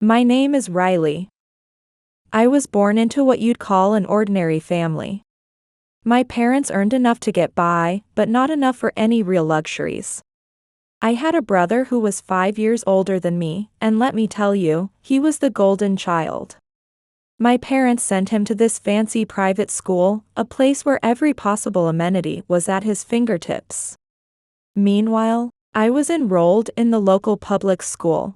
My name is Riley. I was born into what you'd call an ordinary family. My parents earned enough to get by, but not enough for any real luxuries. I had a brother who was 5 years older than me, and let me tell you, he was the golden child. My parents sent him to this fancy private school, a place where every possible amenity was at his fingertips. Meanwhile, I was enrolled in the local public school.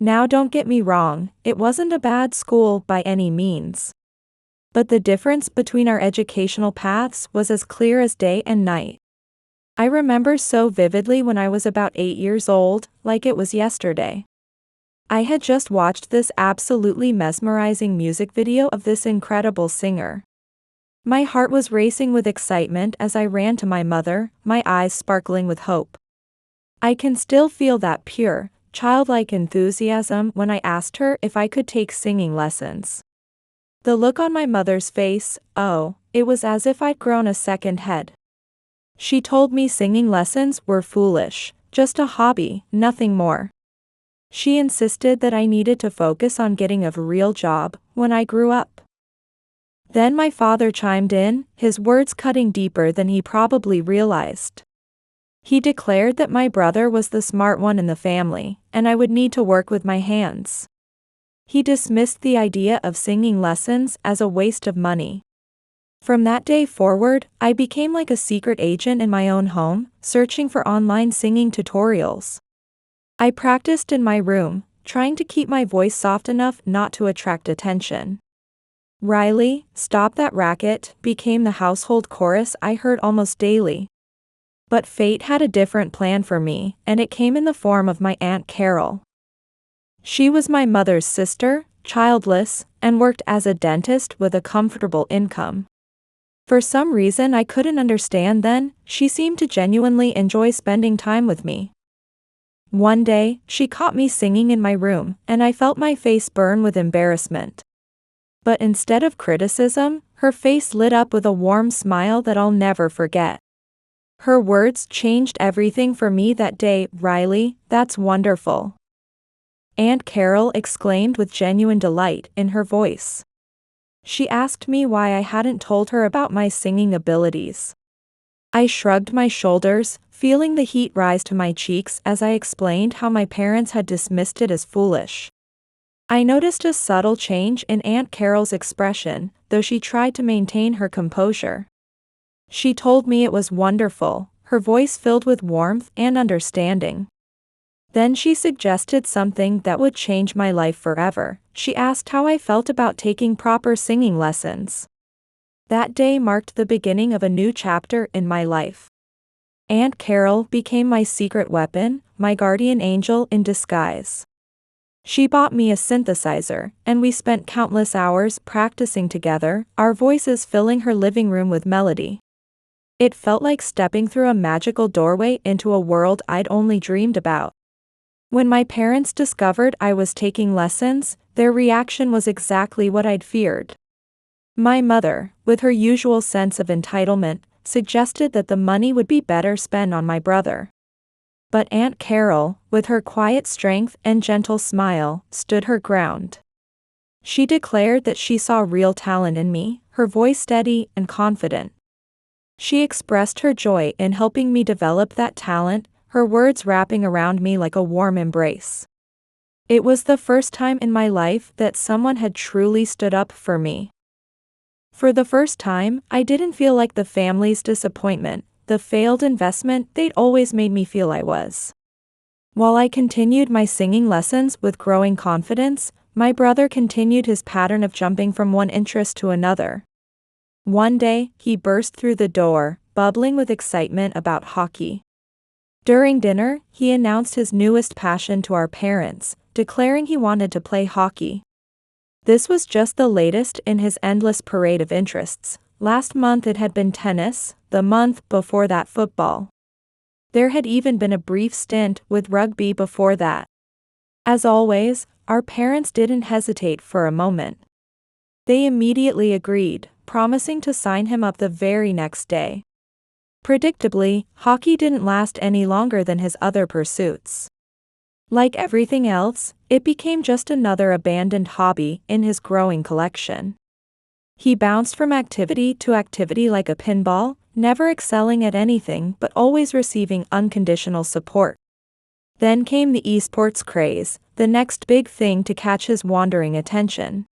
Now don't get me wrong, it wasn't a bad school by any means. But the difference between our educational paths was as clear as day and night. I remember so vividly when I was about 8 years old, like it was yesterday. I had just watched this absolutely mesmerizing music video of this incredible singer. My heart was racing with excitement as I ran to my mother, my eyes sparkling with hope. I can still feel that pure, childlike enthusiasm when I asked her if I could take singing lessons. The look on my mother's face, oh, it was as if I'd grown a second head. She told me singing lessons were foolish, just a hobby, nothing more. She insisted that I needed to focus on getting a real job when I grew up. Then my father chimed in, his words cutting deeper than he probably realized. He declared that my brother was the smart one in the family, and I would need to work with my hands. He dismissed the idea of singing lessons as a waste of money. From that day forward, I became like a secret agent in my own home, searching for online singing tutorials. I practiced in my room, trying to keep my voice soft enough not to attract attention. "Riley, stop that racket," became the household chorus I heard almost daily. But fate had a different plan for me, and it came in the form of my Aunt Carol. She was my mother's sister, childless, and worked as a dentist with a comfortable income. For some reason I couldn't understand then, she seemed to genuinely enjoy spending time with me. One day, she caught me singing in my room, and I felt my face burn with embarrassment. But instead of criticism, her face lit up with a warm smile that I'll never forget. Her words changed everything for me that day. "Riley, that's wonderful," Aunt Carol exclaimed with genuine delight in her voice. She asked me why I hadn't told her about my singing abilities. I shrugged my shoulders, feeling the heat rise to my cheeks as I explained how my parents had dismissed it as foolish. I noticed a subtle change in Aunt Carol's expression, though she tried to maintain her composure. She told me it was wonderful, her voice filled with warmth and understanding. Then she suggested something that would change my life forever. She asked how I felt about taking proper singing lessons. That day marked the beginning of a new chapter in my life. Aunt Carol became my secret weapon, my guardian angel in disguise. She bought me a synthesizer, and we spent countless hours practicing together, our voices filling her living room with melody. It felt like stepping through a magical doorway into a world I'd only dreamed about. When my parents discovered I was taking lessons, their reaction was exactly what I'd feared. My mother, with her usual sense of entitlement, suggested that the money would be better spent on my brother. But Aunt Carol, with her quiet strength and gentle smile, stood her ground. She declared that she saw real talent in me, her voice steady and confident. She expressed her joy in helping me develop that talent, her words wrapping around me like a warm embrace. It was the first time in my life that someone had truly stood up for me. For the first time, I didn't feel like the family's disappointment, the failed investment they'd always made me feel I was. While I continued my singing lessons with growing confidence, my brother continued his pattern of jumping from one interest to another. One day, he burst through the door, bubbling with excitement about hockey. During dinner, he announced his newest passion to our parents, declaring he wanted to play hockey. This was just the latest in his endless parade of interests. Last month it had been tennis, the month before that football. There had even been a brief stint with rugby before that. As always, our parents didn't hesitate for a moment. They immediately agreed, promising to sign him up the very next day. Predictably, hockey didn't last any longer than his other pursuits. Like everything else, it became just another abandoned hobby in his growing collection. He bounced from activity to activity like a pinball, never excelling at anything but always receiving unconditional support. Then came the esports craze, the next big thing to catch his wandering attention.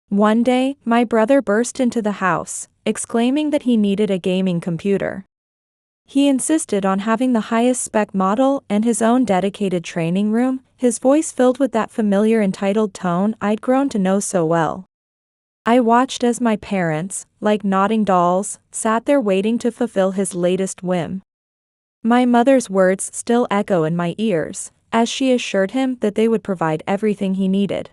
One day, my brother burst into the house, exclaiming that he needed a gaming computer. He insisted on having the highest spec model and his own dedicated training room, his voice filled with that familiar entitled tone I'd grown to know so well. I watched as my parents, like nodding dolls, sat there waiting to fulfill his latest whim. My mother's words still echo in my ears, as she assured him that they would provide everything he needed.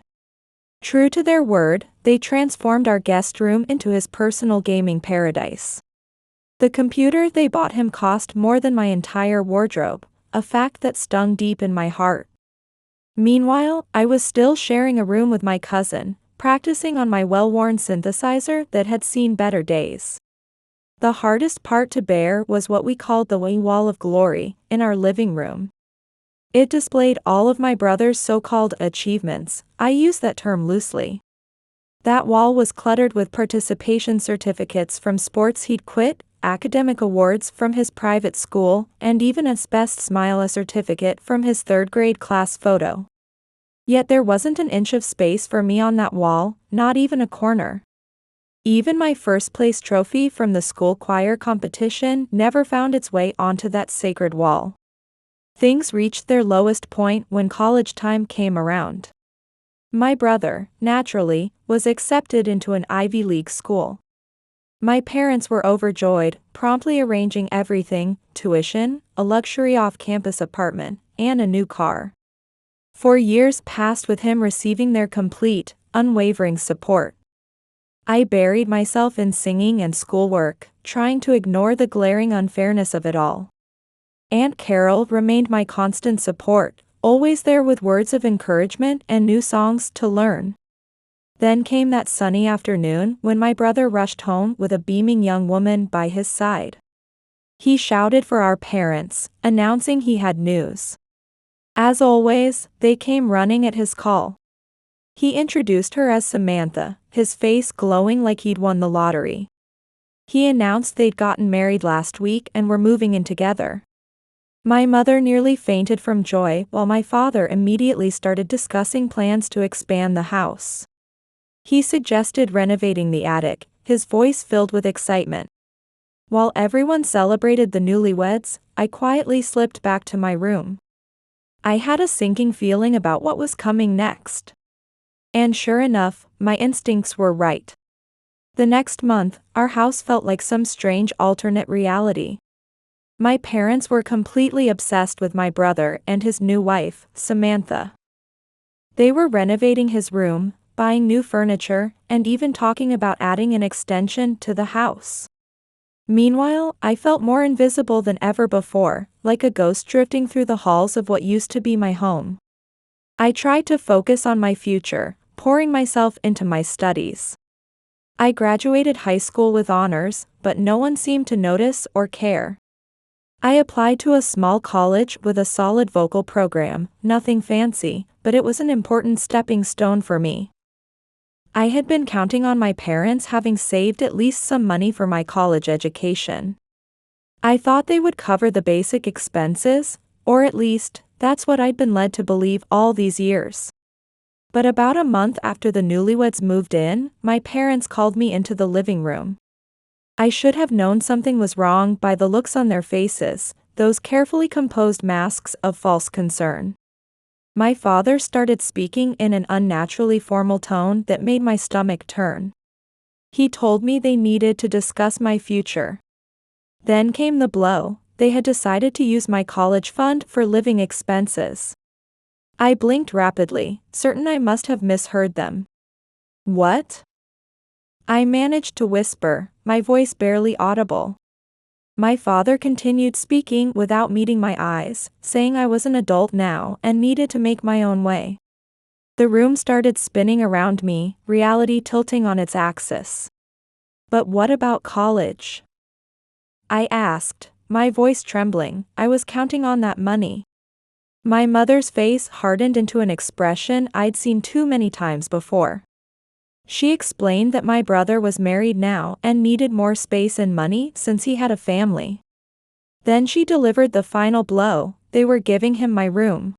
True to their word, they transformed our guest room into his personal gaming paradise. The computer they bought him cost more than my entire wardrobe, a fact that stung deep in my heart. Meanwhile, I was still sharing a room with my cousin, practicing on my well-worn synthesizer that had seen better days. The hardest part to bear was what we called the wall of glory in our living room. It displayed all of my brother's so-called achievements. I use that term loosely. That wall was cluttered with participation certificates from sports he'd quit, academic awards from his private school, and even a Best Smile certificate from his third-grade class photo. Yet there wasn't an inch of space for me on that wall, not even a corner. Even my first-place trophy from the school choir competition never found its way onto that sacred wall. Things reached their lowest point when college time came around. My brother, naturally, was accepted into an Ivy League school. My parents were overjoyed, promptly arranging everything: tuition, a luxury off-campus apartment, and a new car. 4 years passed with him receiving their complete, unwavering support. I buried myself in singing and schoolwork, trying to ignore the glaring unfairness of it all. Aunt Carol remained my constant support, always there with words of encouragement and new songs to learn. Then came that sunny afternoon when my brother rushed home with a beaming young woman by his side. He shouted for our parents, announcing he had news. As always, they came running at his call. He introduced her as Samantha, his face glowing like he'd won the lottery. He announced they'd gotten married last week and were moving in together. My mother nearly fainted from joy while my father immediately started discussing plans to expand the house. He suggested renovating the attic, his voice filled with excitement. While everyone celebrated the newlyweds, I quietly slipped back to my room. I had a sinking feeling about what was coming next. And sure enough, my instincts were right. The next month, our house felt like some strange alternate reality. My parents were completely obsessed with my brother and his new wife, Samantha. They were renovating his room, buying new furniture, and even talking about adding an extension to the house. Meanwhile, I felt more invisible than ever before, like a ghost drifting through the halls of what used to be my home. I tried to focus on my future, pouring myself into my studies. I graduated high school with honors, but no one seemed to notice or care. I applied to a small college with a solid vocal program, nothing fancy, but it was an important stepping stone for me. I had been counting on my parents having saved at least some money for my college education. I thought they would cover the basic expenses, or at least, that's what I'd been led to believe all these years. But about a month after the newlyweds moved in, my parents called me into the living room. I should have known something was wrong by the looks on their faces, those carefully composed masks of false concern. My father started speaking in an unnaturally formal tone that made my stomach turn. He told me they needed to discuss my future. Then came the blow: they had decided to use my college fund for living expenses. I blinked rapidly, certain I must have misheard them. What? I managed to whisper, my voice barely audible. My father continued speaking without meeting my eyes, saying I was an adult now and needed to make my own way. The room started spinning around me, reality tilting on its axis. But what about college? I asked, my voice trembling. I was counting on that money. My mother's face hardened into an expression I'd seen too many times before. She explained that my brother was married now and needed more space and money since he had a family. Then she delivered the final blow: they were giving him my room.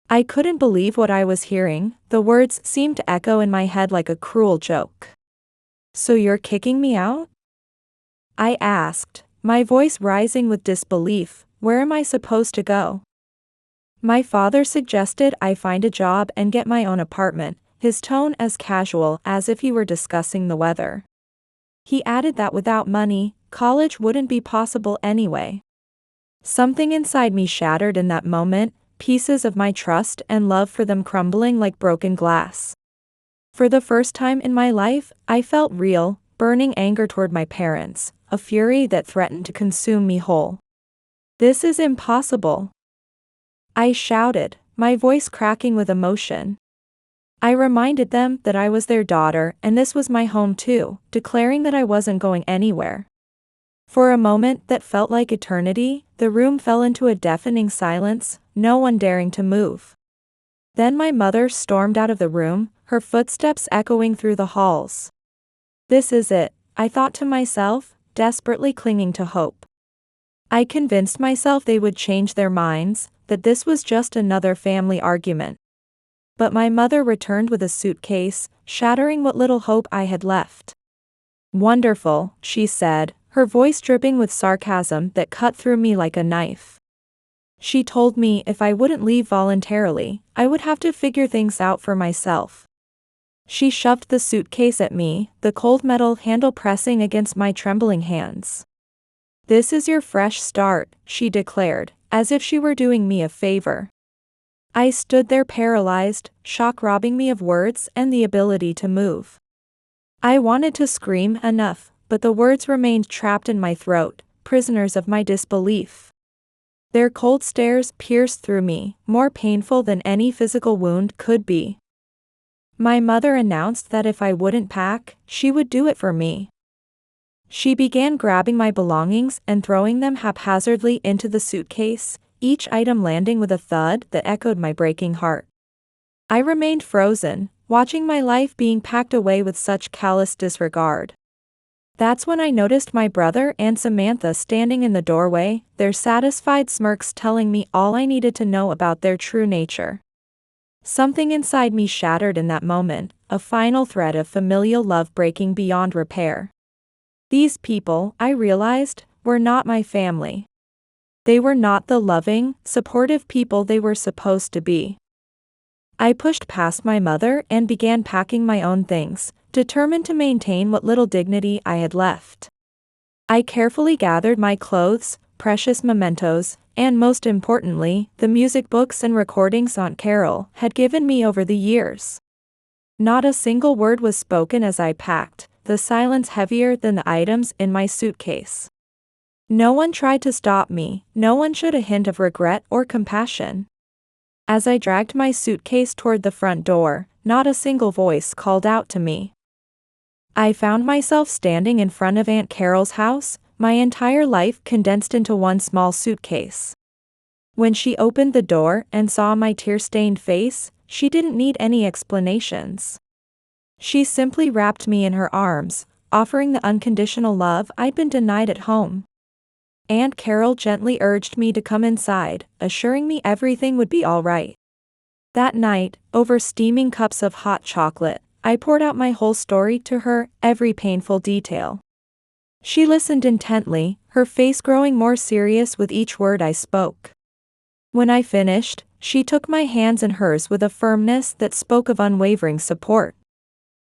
I couldn't believe what I was hearing. The words seemed to echo in my head like a cruel joke. "So you're kicking me out?" I asked, my voice rising with disbelief. "Where am I supposed to go?" My father suggested I find a job and get my own apartment, his tone as casual as if he were discussing the weather. He added that without money, college wouldn't be possible anyway. Something inside me shattered in that moment, pieces of my trust and love for them crumbling like broken glass. For the first time in my life, I felt real, burning anger toward my parents, a fury that threatened to consume me whole. "This is impossible," I shouted, my voice cracking with emotion. I reminded them that I was their daughter and this was my home too, declaring that I wasn't going anywhere. For a moment that felt like eternity, the room fell into a deafening silence, no one daring to move. Then my mother stormed out of the room, her footsteps echoing through the halls. "This is it," I thought to myself, desperately clinging to hope. I convinced myself they would change their minds, that this was just another family argument. But my mother returned with a suitcase, shattering what little hope I had left. "Wonderful," she said, her voice dripping with sarcasm that cut through me like a knife. She told me if I wouldn't leave voluntarily, I would have to figure things out for myself. She shoved the suitcase at me, the cold metal handle pressing against my trembling hands. "This is your fresh start," she declared, as if she were doing me a favor. I stood there paralyzed, shock robbing me of words and the ability to move. I wanted to scream enough, but the words remained trapped in my throat, prisoners of my disbelief. Their cold stares pierced through me, more painful than any physical wound could be. My mother announced that if I wouldn't pack, she would do it for me. She began grabbing my belongings and throwing them haphazardly into the suitcase, each item landing with a thud that echoed my breaking heart. I remained frozen, watching my life being packed away with such callous disregard. That's when I noticed my brother and Samantha standing in the doorway, their satisfied smirks telling me all I needed to know about their true nature. Something inside me shattered in that moment, a final thread of familial love breaking beyond repair. These people, I realized, were not my family. They were not the loving, supportive people they were supposed to be. I pushed past my mother and began packing my own things, determined to maintain what little dignity I had left. I carefully gathered my clothes, precious mementos, and most importantly, the music books and recordings Aunt Carol had given me over the years. Not a single word was spoken as I packed, the silence heavier than the items in my suitcase. No one tried to stop me, no one showed a hint of regret or compassion. As I dragged my suitcase toward the front door, not a single voice called out to me. I found myself standing in front of Aunt Carol's house, my entire life condensed into one small suitcase. When she opened the door and saw my tear-stained face, she didn't need any explanations. She simply wrapped me in her arms, offering the unconditional love I'd been denied at home. Aunt Carol gently urged me to come inside, assuring me everything would be all right. That night, over steaming cups of hot chocolate, I poured out my whole story to her, every painful detail. She listened intently, her face growing more serious with each word I spoke. When I finished, she took my hands in hers with a firmness that spoke of unwavering support.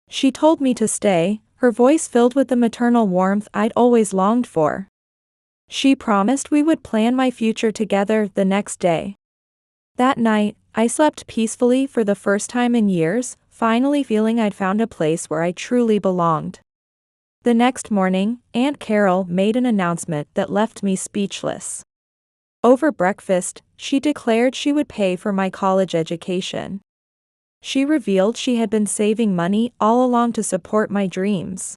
She told me to stay, her voice filled with the maternal warmth I'd always longed for. She promised we would plan my future together the next day. That night, I slept peacefully for the first time in years, finally feeling I'd found a place where I truly belonged. The next morning, Aunt Carol made an announcement that left me speechless. Over breakfast, she declared she would pay for my college education. She revealed she had been saving money all along to support my dreams.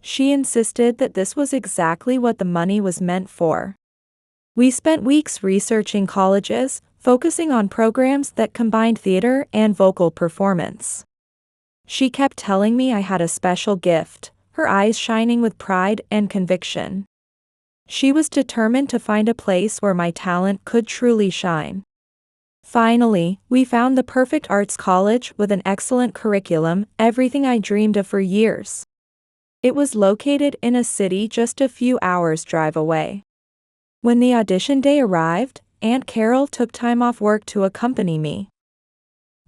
She insisted that this was exactly what the money was meant for. We spent weeks researching colleges, focusing on programs that combined theater and vocal performance. She kept telling me I had a special gift, her eyes shining with pride and conviction. She was determined to find a place where my talent could truly shine. Finally, we found the perfect arts college with an excellent curriculum, everything I dreamed of for years. It was located in a city just a few hours' drive away. When the audition day arrived, Aunt Carol took time off work to accompany me.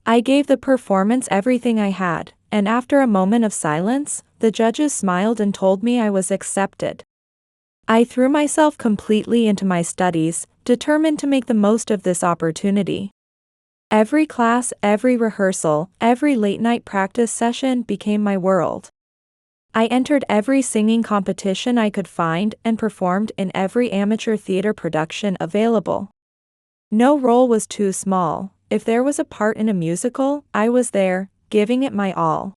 I gave the performance everything I had, and after a moment of silence, the judges smiled and told me I was accepted. I threw myself completely into my studies, determined to make the most of this opportunity. Every class, every rehearsal, every late-night practice session became my world. I entered every singing competition I could find and performed in every amateur theater production available. No role was too small. If there was a part in a musical, I was there, giving it my all.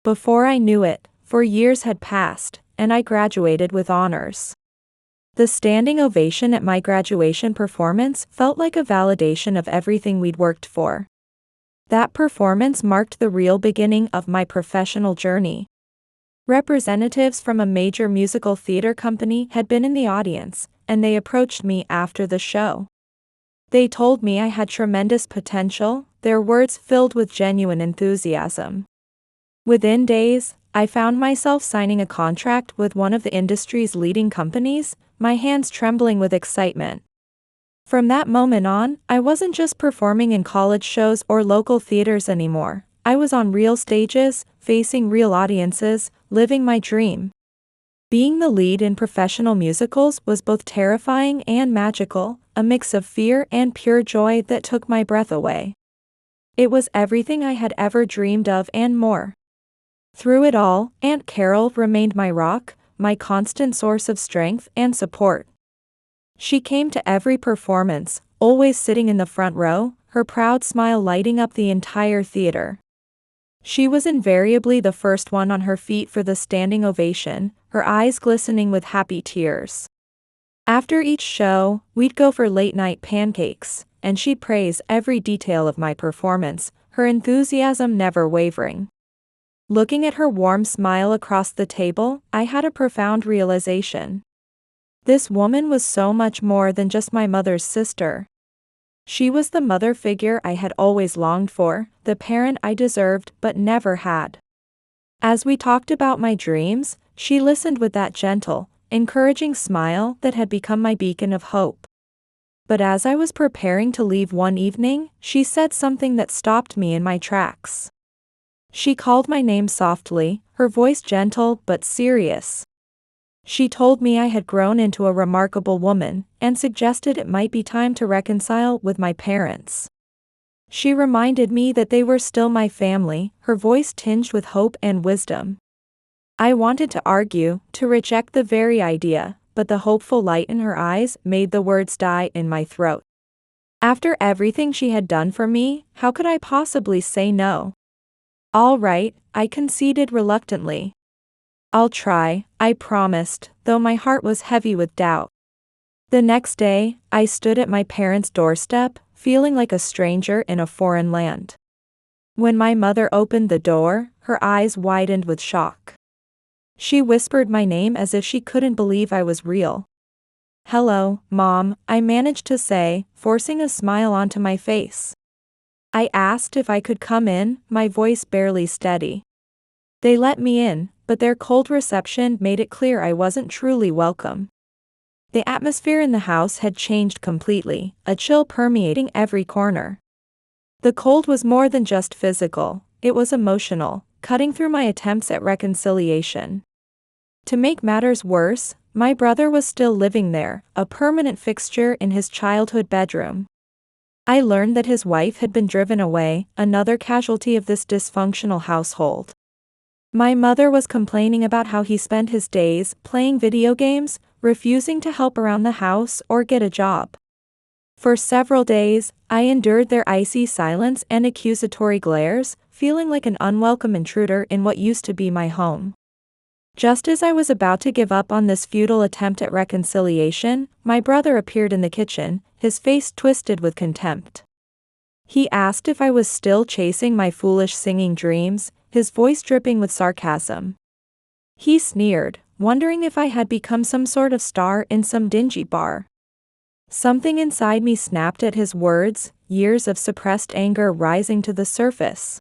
Before I knew it, 4 years had passed, and I graduated with honors. The standing ovation at my graduation performance felt like a validation of everything we'd worked for. That performance marked the real beginning of my professional journey. Representatives from a major musical theater company had been in the audience, and they approached me after the show. They told me I had tremendous potential, their words filled with genuine enthusiasm. Within days, I found myself signing a contract with one of the industry's leading companies, my hands trembling with excitement. From that moment on, I wasn't just performing in college shows or local theaters anymore. I was on real stages, facing real audiences, living my dream. Being the lead in professional musicals was both terrifying and magical, a mix of fear and pure joy that took my breath away. It was everything I had ever dreamed of and more. Through it all, Aunt Carol remained my rock, my constant source of strength and support. She came to every performance, always sitting in the front row, her proud smile lighting up the entire theater. She was invariably the first one on her feet for the standing ovation, her eyes glistening with happy tears. After each show, we'd go for late-night pancakes, and she'd praise every detail of my performance, her enthusiasm never wavering. Looking at her warm smile across the table, I had a profound realization. This woman was so much more than just my mother's sister. She was the mother figure I had always longed for, the parent I deserved but never had. As we talked about my dreams, she listened with that gentle, encouraging smile that had become my beacon of hope. But as I was preparing to leave one evening, she said something that stopped me in my tracks. She called my name softly, her voice gentle but serious. She told me I had grown into a remarkable woman, and suggested it might be time to reconcile with my parents. She reminded me that they were still my family, her voice tinged with hope and wisdom. I wanted to argue, to reject the very idea, but the hopeful light in her eyes made the words die in my throat. After everything she had done for me, how could I possibly say no? All right, I conceded reluctantly. I'll try, I promised, though my heart was heavy with doubt. The next day, I stood at my parents' doorstep, feeling like a stranger in a foreign land. When my mother opened the door, her eyes widened with shock. She whispered my name as if she couldn't believe I was real. "Hello, Mom," I managed to say, forcing a smile onto my face. I asked if I could come in, my voice barely steady. They let me in, but their cold reception made it clear I wasn't truly welcome. The atmosphere in the house had changed completely, a chill permeating every corner. The cold was more than just physical, it was emotional, cutting through my attempts at reconciliation. To make matters worse, my brother was still living there, a permanent fixture in his childhood bedroom. I learned that his wife had been driven away, another casualty of this dysfunctional household. My mother was complaining about how he spent his days playing video games, refusing to help around the house or get a job. For several days, I endured their icy silence and accusatory glares, feeling like an unwelcome intruder in what used to be my home. Just as I was about to give up on this futile attempt at reconciliation, my brother appeared in the kitchen, his face twisted with contempt. He asked if I was still chasing my foolish singing dreams, his voice dripping with sarcasm. He sneered, wondering if I had become some sort of star in some dingy bar. Something inside me snapped at his words, years of suppressed anger rising to the surface.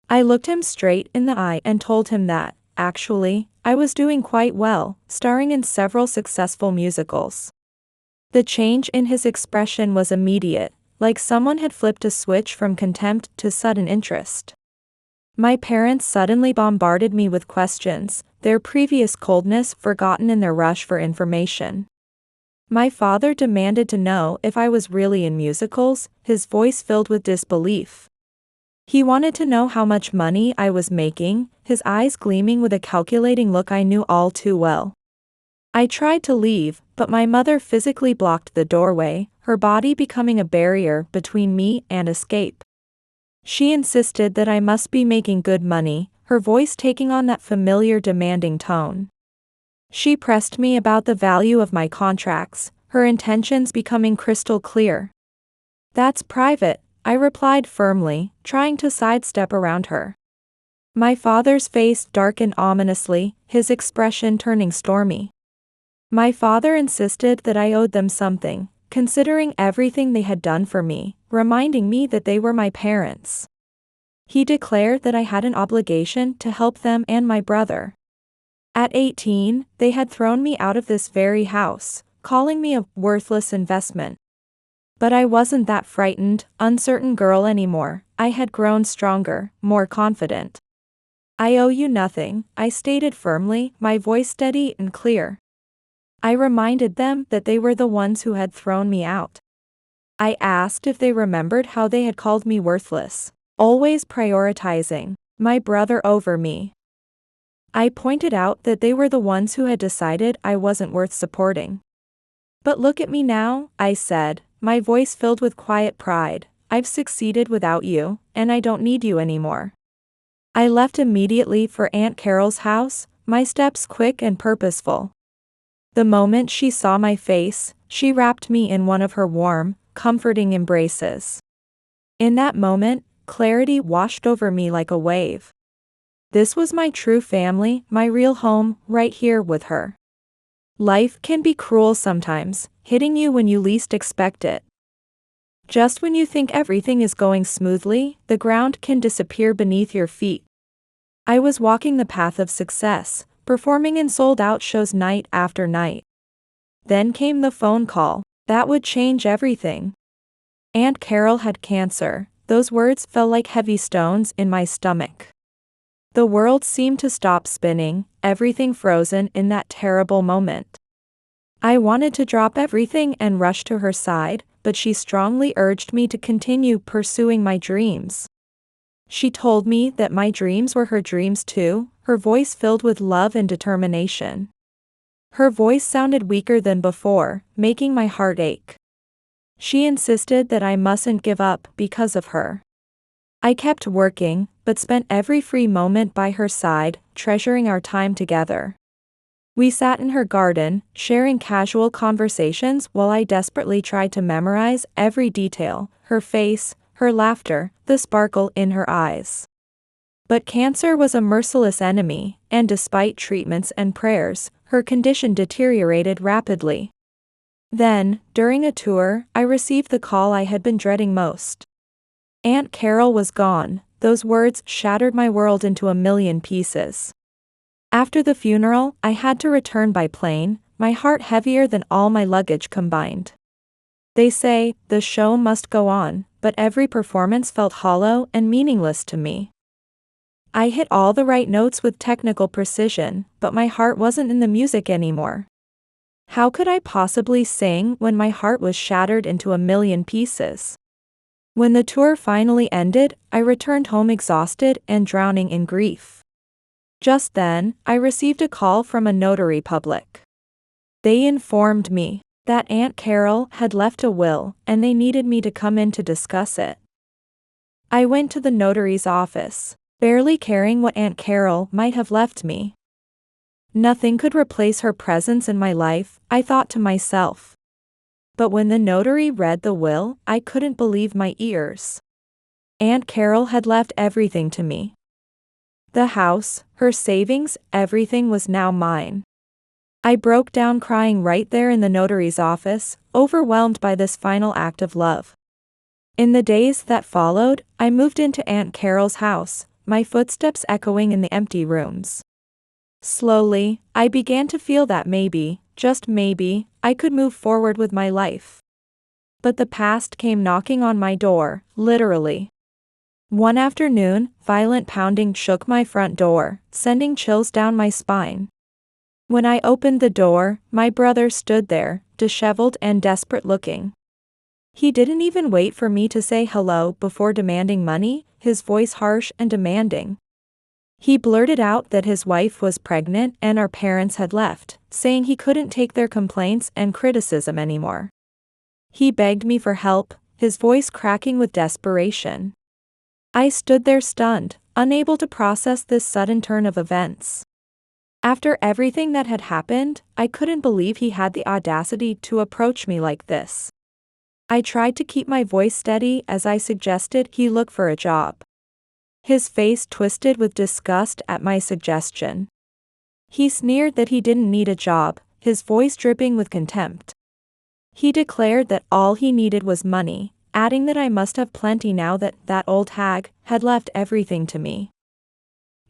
I looked him straight in the eye and told him that, actually, I was doing quite well, starring in several successful musicals. The change in his expression was immediate, like someone had flipped a switch from contempt to sudden interest. My parents suddenly bombarded me with questions, their previous coldness forgotten in their rush for information. My father demanded to know if I was really in musicals, his voice filled with disbelief. He wanted to know how much money I was making, his eyes gleaming with a calculating look I knew all too well. I tried to leave, but my mother physically blocked the doorway, her body becoming a barrier between me and escape. She insisted that I must be making good money, her voice taking on that familiar demanding tone. She pressed me about the value of my contracts, her intentions becoming crystal clear. "That's private," I replied firmly, trying to sidestep around her. My father's face darkened ominously, his expression turning stormy. My father insisted that I owed them something, considering everything they had done for me, reminding me that they were my parents. He declared that I had an obligation to help them and my brother. At 18, they had thrown me out of this very house, calling me a worthless investment. But I wasn't that frightened, uncertain girl anymore. I had grown stronger, more confident. "I owe you nothing," I stated firmly, my voice steady and clear. I reminded them that they were the ones who had thrown me out. I asked if they remembered how they had called me worthless, always prioritizing my brother over me. I pointed out that they were the ones who had decided I wasn't worth supporting. "But look at me now," I said, my voice filled with quiet pride. "I've succeeded without you, and I don't need you anymore." I left immediately for Aunt Carol's house, my steps quick and purposeful. The moment she saw my face, she wrapped me in one of her warm, comforting embraces. In that moment, clarity washed over me like a wave. This was my true family, my real home, right here with her. Life can be cruel sometimes, hitting you when you least expect it. Just when you think everything is going smoothly, the ground can disappear beneath your feet. I was walking the path of success, performing in sold-out shows night after night. Then came the phone call. That would change everything. Aunt Carol had cancer. Those words fell like heavy stones in my stomach. The world seemed to stop spinning, everything frozen in that terrible moment. I wanted to drop everything and rush to her side, but she strongly urged me to continue pursuing my dreams. She told me that my dreams were her dreams too, her voice filled with love and determination. Her voice sounded weaker than before, making my heart ache. She insisted that I mustn't give up because of her. I kept working, but spent every free moment by her side, treasuring our time together. We sat in her garden, sharing casual conversations while I desperately tried to memorize every detail, her face, her laughter, the sparkle in her eyes. But cancer was a merciless enemy, and despite treatments and prayers, her condition deteriorated rapidly. Then, during a tour, I received the call I had been dreading most. Aunt Carol was gone. Those words shattered my world into a million pieces. After the funeral, I had to return by plane, my heart heavier than all my luggage combined. They say, the show must go on, but every performance felt hollow and meaningless to me. I hit all the right notes with technical precision, but my heart wasn't in the music anymore. How could I possibly sing when my heart was shattered into a million pieces? When the tour finally ended, I returned home exhausted and drowning in grief. Just then, I received a call from a notary public. They informed me that Aunt Carol had left a will, and they needed me to come in to discuss it. I went to the notary's office, barely caring what Aunt Carol might have left me. Nothing could replace her presence in my life, I thought to myself. But when the notary read the will, I couldn't believe my ears. Aunt Carol had left everything to me. The house, her savings, everything was now mine. I broke down crying right there in the notary's office, overwhelmed by this final act of love. In the days that followed, I moved into Aunt Carol's house, my footsteps echoing in the empty rooms. Slowly, I began to feel that maybe, just maybe, I could move forward with my life. But the past came knocking on my door, literally. One afternoon, violent pounding shook my front door, sending chills down my spine. When I opened the door, my brother stood there, disheveled and desperate looking. He didn't even wait for me to say hello before demanding money, his voice harsh and demanding. He blurted out that his wife was pregnant and our parents had left, saying he couldn't take their complaints and criticism anymore. He begged me for help, his voice cracking with desperation. I stood there stunned, unable to process this sudden turn of events. After everything that had happened, I couldn't believe he had the audacity to approach me like this. I tried to keep my voice steady as I suggested he look for a job. His face twisted with disgust at my suggestion. He sneered that he didn't need a job, his voice dripping with contempt. He declared that all he needed was money, adding that I must have plenty now that that old hag had left everything to me.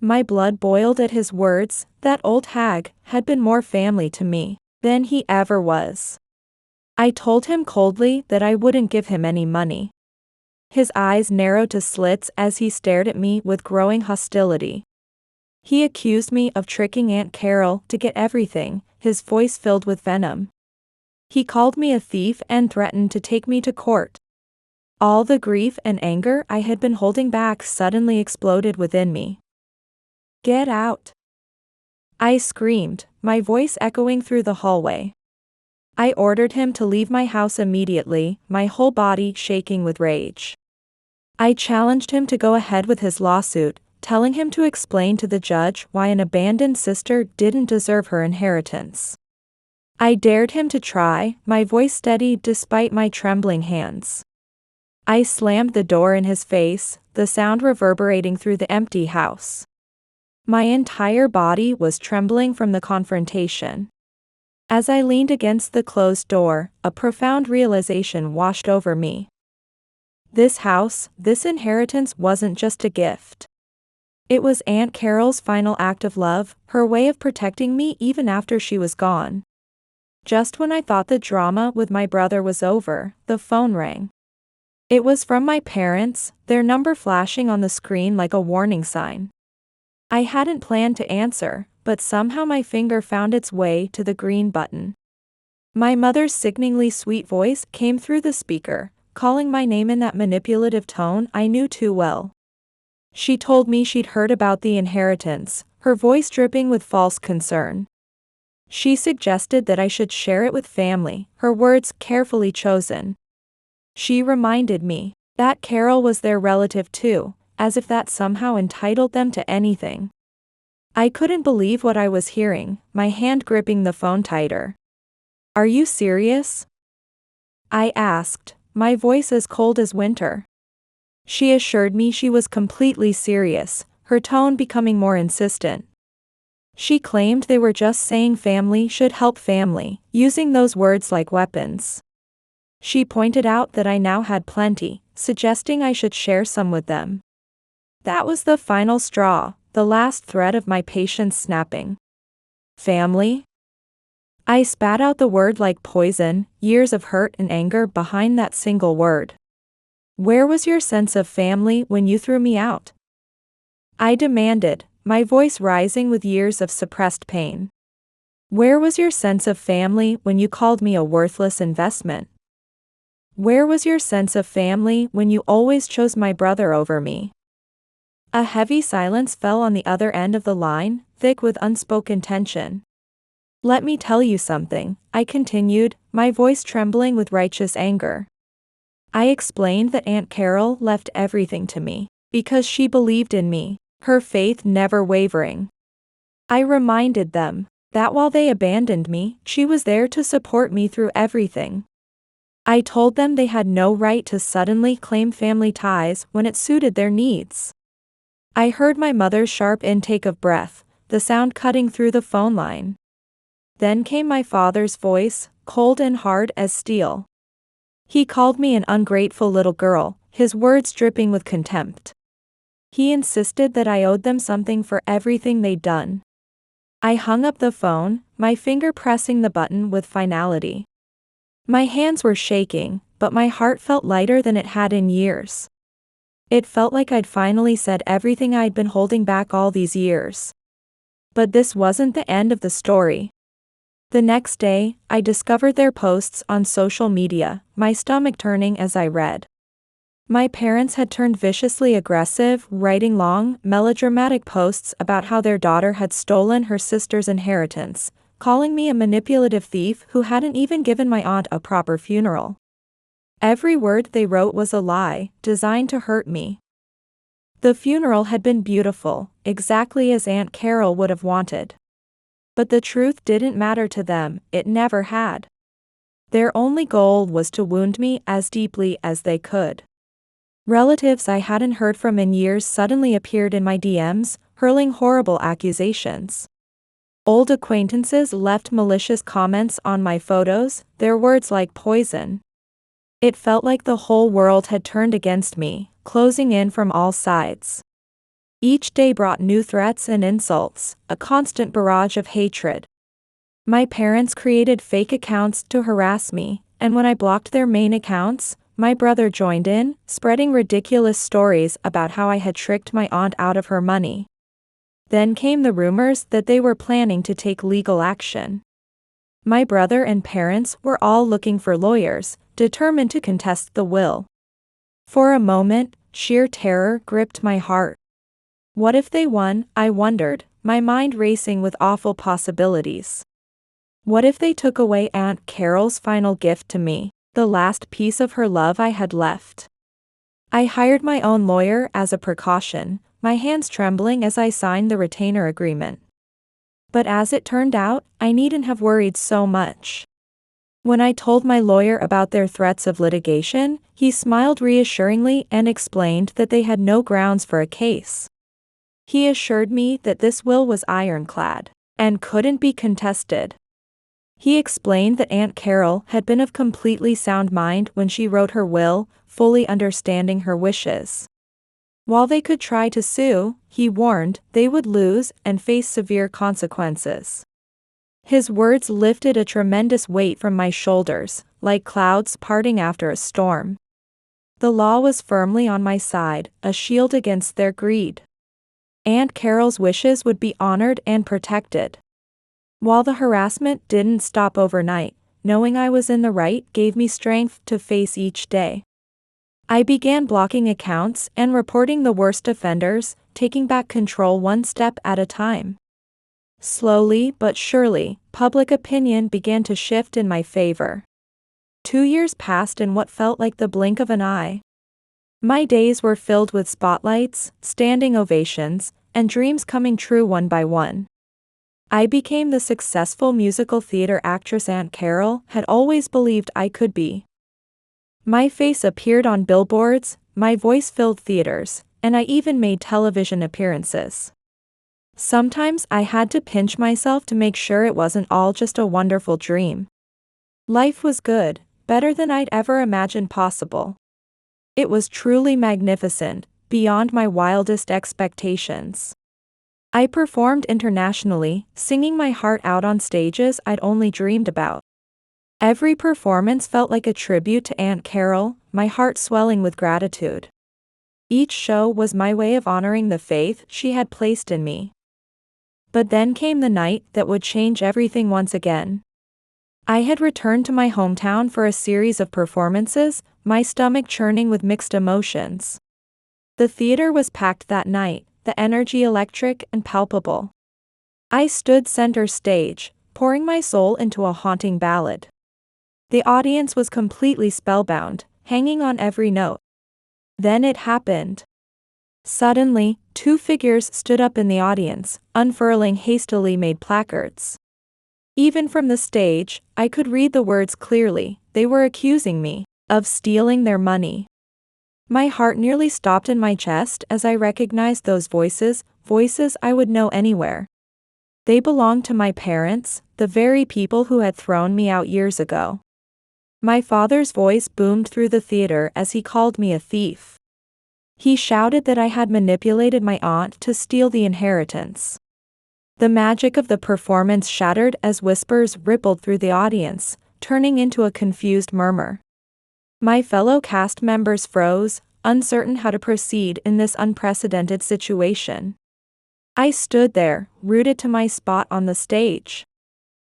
My blood boiled at his words. That old hag had been more family to me than he ever was. I told him coldly that I wouldn't give him any money. His eyes narrowed to slits as he stared at me with growing hostility. He accused me of tricking Aunt Carol to get everything, his voice filled with venom. He called me a thief and threatened to take me to court. All the grief and anger I had been holding back suddenly exploded within me. "Get out!" I screamed, my voice echoing through the hallway. I ordered him to leave my house immediately, my whole body shaking with rage. I challenged him to go ahead with his lawsuit, telling him to explain to the judge why an abandoned sister didn't deserve her inheritance. I dared him to try, my voice steady despite my trembling hands. I slammed the door in his face, the sound reverberating through the empty house. My entire body was trembling from the confrontation. As I leaned against the closed door, a profound realization washed over me. This house, this inheritance wasn't just a gift. It was Aunt Carol's final act of love, her way of protecting me even after she was gone. Just when I thought the drama with my brother was over, the phone rang. It was from my parents, their number flashing on the screen like a warning sign. I hadn't planned to answer, but somehow my finger found its way to the green button. My mother's sickeningly sweet voice came through the speaker, calling my name in that manipulative tone I knew too well. She told me she'd heard about the inheritance, her voice dripping with false concern. She suggested that I should share it with family, her words carefully chosen. She reminded me that Carol was their relative too, as if that somehow entitled them to anything. I couldn't believe what I was hearing, my hand gripping the phone tighter. "Are you serious?" I asked, my voice as cold as winter. She assured me she was completely serious, her tone becoming more insistent. She claimed they were just saying family should help family, using those words like weapons. She pointed out that I now had plenty, suggesting I should share some with them. That was the final straw, the last thread of my patience snapping. Family? I spat out the word like poison, years of hurt and anger behind that single word. Where was your sense of family when you threw me out? I demanded, my voice rising with years of suppressed pain. Where was your sense of family when you called me a worthless investment? Where was your sense of family when you always chose my brother over me? A heavy silence fell on the other end of the line, thick with unspoken tension. "Let me tell you something," I continued, my voice trembling with righteous anger. I explained that Aunt Carol left everything to me, because she believed in me, her faith never wavering. I reminded them that while they abandoned me, she was there to support me through everything. I told them they had no right to suddenly claim family ties when it suited their needs. I heard my mother's sharp intake of breath, the sound cutting through the phone line. Then came my father's voice, cold and hard as steel. He called me an ungrateful little girl, his words dripping with contempt. He insisted that I owed them something for everything they'd done. I hung up the phone, my finger pressing the button with finality. My hands were shaking, but my heart felt lighter than it had in years. It felt like I'd finally said everything I'd been holding back all these years. But this wasn't the end of the story. The next day, I discovered their posts on social media, my stomach turning as I read. My parents had turned viciously aggressive, writing long, melodramatic posts about how their daughter had stolen her sister's inheritance, calling me a manipulative thief who hadn't even given my aunt a proper funeral. Every word they wrote was a lie, designed to hurt me. The funeral had been beautiful, exactly as Aunt Carol would have wanted. But the truth didn't matter to them, it never had. Their only goal was to wound me as deeply as they could. Relatives I hadn't heard from in years suddenly appeared in my DMs, hurling horrible accusations. Old acquaintances left malicious comments on my photos, their words like poison. It felt like the whole world had turned against me, closing in from all sides. Each day brought new threats and insults, a constant barrage of hatred. My parents created fake accounts to harass me, and when I blocked their main accounts, my brother joined in, spreading ridiculous stories about how I had tricked my aunt out of her money. Then came the rumors that they were planning to take legal action. My brother and parents were all looking for lawyers, determined to contest the will. For a moment, sheer terror gripped my heart. What if they won, I wondered, my mind racing with awful possibilities. What if they took away Aunt Carol's final gift to me, the last piece of her love I had left? I hired my own lawyer as a precaution, my hands trembling as I signed the retainer agreement. But as it turned out, I needn't have worried so much. When I told my lawyer about their threats of litigation, he smiled reassuringly and explained that they had no grounds for a case. He assured me that this will was ironclad and couldn't be contested. He explained that Aunt Carol had been of completely sound mind when she wrote her will, fully understanding her wishes. While they could try to sue, he warned, they would lose and face severe consequences. His words lifted a tremendous weight from my shoulders, like clouds parting after a storm. The law was firmly on my side, a shield against their greed. Aunt Carol's wishes would be honored and protected. While the harassment didn't stop overnight, knowing I was in the right gave me strength to face each day. I began blocking accounts and reporting the worst offenders, taking back control one step at a time. Slowly but surely, public opinion began to shift in my favor. 2 years passed in what felt like the blink of an eye. My days were filled with spotlights, standing ovations, and dreams coming true one by one. I became the successful musical theater actress Aunt Carol had always believed I could be. My face appeared on billboards, my voice filled theaters, and I even made television appearances. Sometimes I had to pinch myself to make sure it wasn't all just a wonderful dream. Life was good, better than I'd ever imagined possible. It was truly magnificent, beyond my wildest expectations. I performed internationally, singing my heart out on stages I'd only dreamed about. Every performance felt like a tribute to Aunt Carol, my heart swelling with gratitude. Each show was my way of honoring the faith she had placed in me. But then came the night that would change everything once again. I had returned to my hometown for a series of performances, my stomach churning with mixed emotions. The theater was packed that night, the energy electric and palpable. I stood center stage, pouring my soul into a haunting ballad. The audience was completely spellbound, hanging on every note. Then it happened. Suddenly, two figures stood up in the audience, unfurling hastily made placards. Even from the stage, I could read the words clearly. They were accusing me of stealing their money. My heart nearly stopped in my chest as I recognized those voices I would know anywhere. They belonged to my parents, the very people who had thrown me out years ago. My father's voice boomed through the theater as he called me a thief. He shouted that I had manipulated my aunt to steal the inheritance. The magic of the performance shattered as whispers rippled through the audience, turning into a confused murmur. My fellow cast members froze, uncertain how to proceed in this unprecedented situation. I stood there, rooted to my spot on the stage.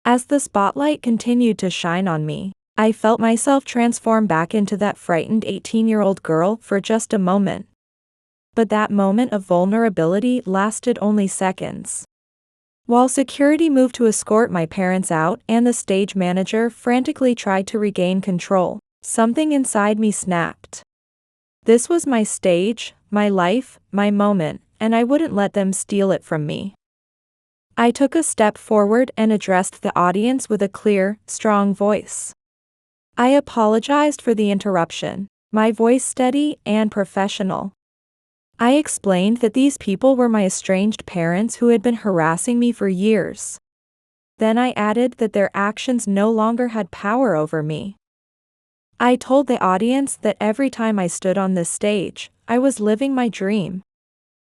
As the spotlight continued to shine on me, I felt myself transform back into that frightened 18-year-old girl for just a moment. But that moment of vulnerability lasted only seconds. While security moved to escort my parents out and the stage manager frantically tried to regain control, something inside me snapped. This was my stage, my life, my moment, and I wouldn't let them steal it from me. I took a step forward and addressed the audience with a clear, strong voice. I apologized for the interruption, my voice steady and professional. I explained that these people were my estranged parents who had been harassing me for years. Then I added that their actions no longer had power over me. I told the audience that every time I stood on this stage, I was living my dream.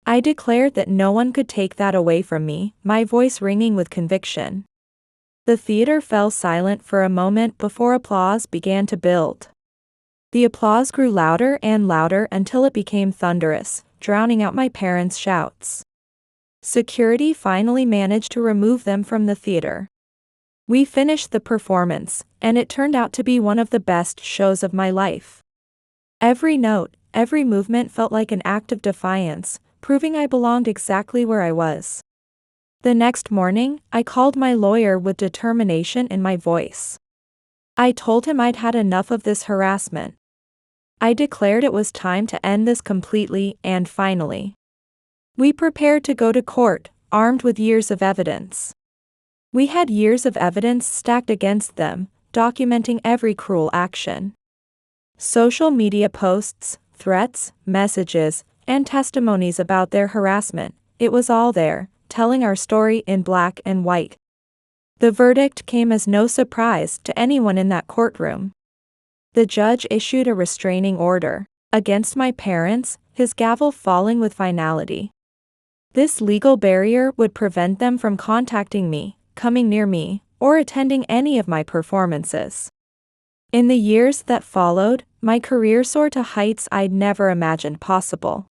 I declared that no one could take that away from me, my voice ringing with conviction. The theater fell silent for a moment before applause began to build. The applause grew louder and louder until it became thunderous, drowning out my parents' shouts. Security finally managed to remove them from the theater. We finished the performance, and it turned out to be one of the best shows of my life. Every note, every movement felt like an act of defiance, proving I belonged exactly where I was. The next morning, I called my lawyer with determination in my voice. I told him I'd had enough of this harassment. I declared it was time to end this completely and finally. We prepared to go to court, armed with years of evidence. We had years of evidence stacked against them, documenting every cruel action. Social media posts, threats, messages, and testimonies about their harassment, it was all there, telling our story in black and white. The verdict came as no surprise to anyone in that courtroom. The judge issued a restraining order against my parents, his gavel falling with finality. This legal barrier would prevent them from contacting me, coming near me, or attending any of my performances. In the years that followed, my career soared to heights I'd never imagined possible.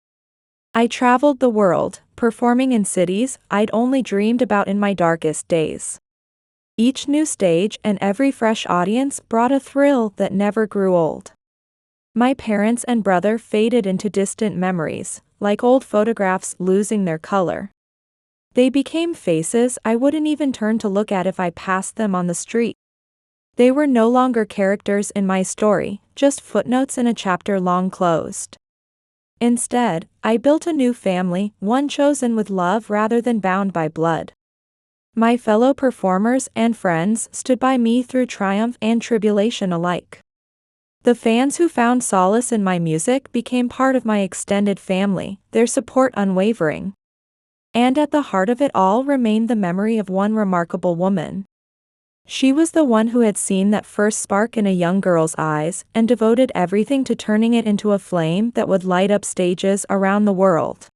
I traveled the world, performing in cities I'd only dreamed about in my darkest days. Each new stage and every fresh audience brought a thrill that never grew old. My parents and brother faded into distant memories, like old photographs losing their color. They became faces I wouldn't even turn to look at if I passed them on the street. They were no longer characters in my story, just footnotes in a chapter long closed. Instead, I built a new family, one chosen with love rather than bound by blood. My fellow performers and friends stood by me through triumph and tribulation alike. The fans who found solace in my music became part of my extended family, their support unwavering. And at the heart of it all remained the memory of one remarkable woman. She was the one who had seen that first spark in a young girl's eyes and devoted everything to turning it into a flame that would light up stages around the world.